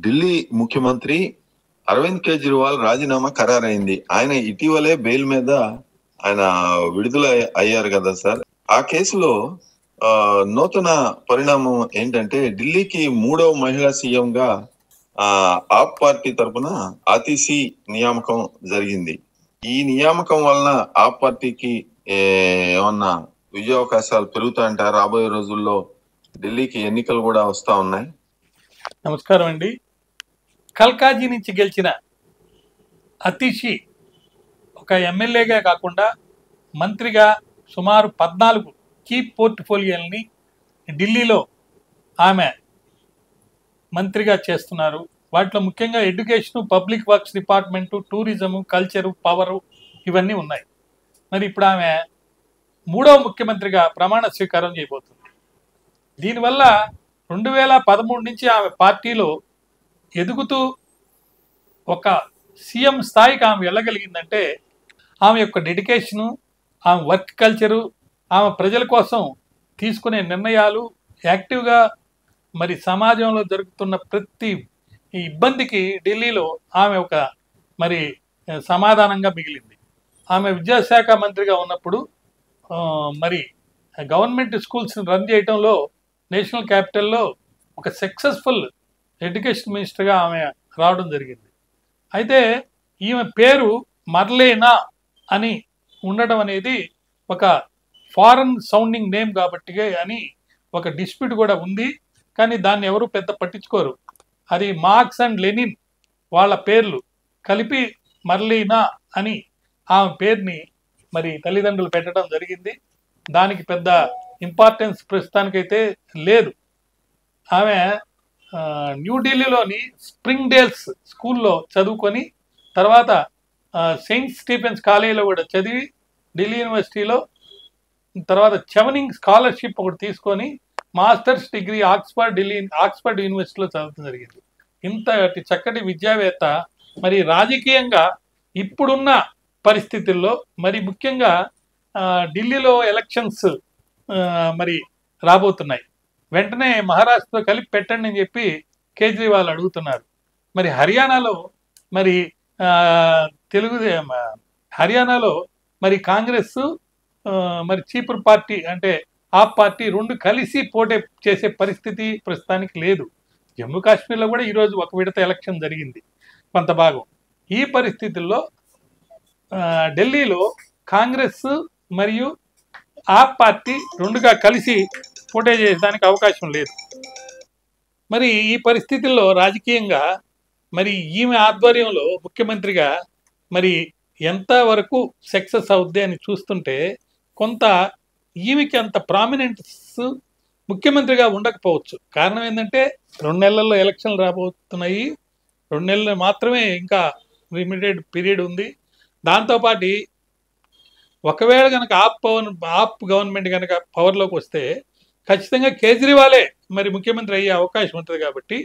ఢిల్లీ ముఖ్యమంత్రి అరవింద్ కేజ్రీవాల్ రాజీనామా ఖరారైంది. ఆయన ఇటీవలే బెయిల్ మీద ఆయన విడుదల అయ్యారు కదా సార్. ఆ కేసులో నూతన పరిణామం ఏంటంటే ఢిల్లీకి 3వ మహిళా సీఎం గా ఆప్ పార్టీ తరఫున ఆతిషి నియామకం జరిగింది. ఈ నియామకం వలన ఆప్ పార్టీకి ఏమన్నా విజయావకాశాలు పెరుగుతాయంటారా? రాబోయే రోజుల్లో ఢిల్లీకి ఎన్నికలు కూడా వస్తా ఉన్నాయి. నమస్కారం అండి. కల్కాజీ నుంచి గెలిచిన అతిషి ఒక ఎమ్మెల్యేగా కాకుండా మంత్రిగా సుమారు 14 కీ పోర్ట్ఫోలియోల్ని ఢిల్లీలో ఆమె మంత్రిగా చేస్తున్నారు. వాటిలో ముఖ్యంగా education, public works department, tourism, culture, power ఇవన్నీ ఉన్నాయి. మరి ఇప్పుడు ఆమె 3వ ముఖ్యమంత్రిగా ప్రమాణ స్వీకారం చేయబోతుంది. దీనివల్ల 2013 నుంచి ఆమె పార్టీలో ఎదుగుతూ ఒక సీఎం స్థాయికి ఆమె వెళ్ళగలిగిందంటే ఆమె యొక్క డెడికేషను, ఆమె వర్క్ కల్చరు, ఆమె ప్రజల కోసం తీసుకునే నిర్ణయాలు, యాక్టివ్గా మరి సమాజంలో జరుగుతున్న ప్రతి ఇబ్బందికి ఢిల్లీలో ఆమె ఒక మరి సమాధానంగా మిగిలింది. ఆమె విద్యాశాఖ మంత్రిగా ఉన్నప్పుడు మరి గవర్నమెంట్ స్కూల్స్ని రన్ చేయడంలో నేషనల్ క్యాపిటల్లో ఒక సక్సెస్ఫుల్ ఎడ్యుకేషన్ మినిస్టర్గా ఆమె రావడం జరిగింది. అయితే ఈమె పేరు మర్లేనా అని ఉండడం అనేది ఒక ఫారెన్ సౌండింగ్ నేమ్ కాబట్టి అని ఒక డిస్ప్యూట్ కూడా ఉంది. కానీ దాన్ని ఎవరు పెద్ద పట్టించుకోరు. అది మార్క్స్ అండ్ లెనిన్ వాళ్ళ పేర్లు కలిపి మర్లీనా అని ఆమె పేరుని మరి తల్లిదండ్రులు పెట్టడం జరిగింది. దానికి పెద్ద ఇంపార్టెన్స్ ప్రస్తుతానికైతే లేదు. ఆమె న్యూఢిల్లీలోని స్ప్రింగ్ డేల్స్ స్కూల్లో చదువుకొని తర్వాత సెయింట్ స్టీఫెన్స్ కాలేజీలో కూడా చదివి ఢిల్లీ యూనివర్సిటీలో తర్వాత చెవనింగ్ స్కాలర్షిప్ ఒకటి తీసుకొని మాస్టర్స్ డిగ్రీ ఆక్స్ఫర్డ్ యూనివర్సిటీలో చదవడం జరిగింది. ఇంతటి చక్కటి విద్యావేత్త మరి రాజకీయంగా ఇప్పుడున్న పరిస్థితుల్లో మరి ముఖ్యంగా ఢిల్లీలో ఎలక్షన్స్ మరి రాబోతున్నాయి. వెంటనే మహారాష్ట్రతో కలిపి పెట్టండి అని చెప్పి కేజ్రీవాల్ అడుగుతున్నారు. మరి హర్యానాలో మరి హర్యానాలో మరి కాంగ్రెస్ మరి చీపురు పార్టీ అంటే ఆప్ పార్టీ రెండు కలిసి పోటీ చేసే పరిస్థితి ప్రస్తుతానికి లేదు. జమ్మూ కాశ్మీర్లో కూడా ఈరోజు ఒక విడత ఎలక్షన్ జరిగింది కొంత భాగం. ఈ పరిస్థితుల్లో ఢిల్లీలో కాంగ్రెస్ మరియు ఆప్ పార్టీ రెండుగా కలిసి పోటీ చేయడానికి అవకాశం లేదు. మరి ఈ పరిస్థితుల్లో రాజకీయంగా మరి ఈమె ఆధ్వర్యంలో ముఖ్యమంత్రిగా మరి ఎంతవరకు సక్సెస్ అవుద్ది అని చూస్తుంటే కొంత ఈమెకి అంత ప్రామినెన్స్ ముఖ్యమంత్రిగా ఉండకపోవచ్చు. కారణం ఏంటంటే 2 నెలల్లో ఎలక్షన్లు రాబోతున్నాయి. 2 నెలలు మాత్రమే ఇంకా లిమిటెడ్ పీరియడ్ ఉంది. దాంతోపాటు ఒకవేళ కనుక ఆప్ గవర్నమెంట్ కనుక పవర్లోకి వస్తే ఖచ్చితంగా కేజ్రీవాలే మరి ముఖ్యమంత్రి అయ్యే అవకాశం ఉంటుంది. కాబట్టి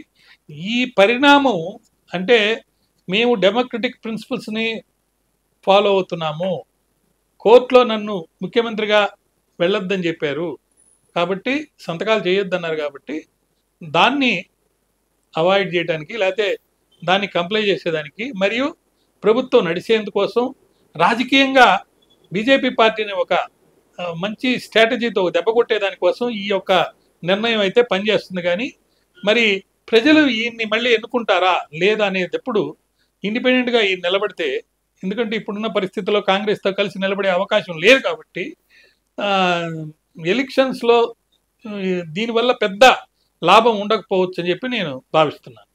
ఈ పరిణామం అంటే మేము డెమోక్రటిక్ ప్రిన్సిపల్స్ని ఫాలో అవుతున్నాము, కోర్టులో నన్ను ముఖ్యమంత్రిగా వెళ్ళొద్దని చెప్పారు కాబట్టి సంతకాలు చేయొద్దన్నారు కాబట్టి దాన్ని అవాయిడ్ చేయడానికి లేకపోతే దాన్ని కంప్లై చేసేదానికి మరియు ప్రభుత్వం నడిచేందుకోసం రాజకీయంగా బీజేపీ పార్టీని ఒక మంచి స్ట్రాటజీతో దెబ్బ కొట్టేదానికోసం ఈ యొక్క నిర్ణయం అయితే పనిచేస్తుంది. కానీ మరి ప్రజలు ఈయన్ని మళ్ళీ ఎన్నుకుంటారా లేదా అనేటప్పుడు ఇండిపెండెంట్గా ఈయన నిలబడితే, ఎందుకంటే ఇప్పుడున్న పరిస్థితుల్లో కాంగ్రెస్తో కలిసి నిలబడే అవకాశం లేదు కాబట్టి ఎలక్షన్స్లో దీనివల్ల పెద్ద లాభం ఉండకపోవచ్చు అని చెప్పి నేను భావిస్తున్నాను.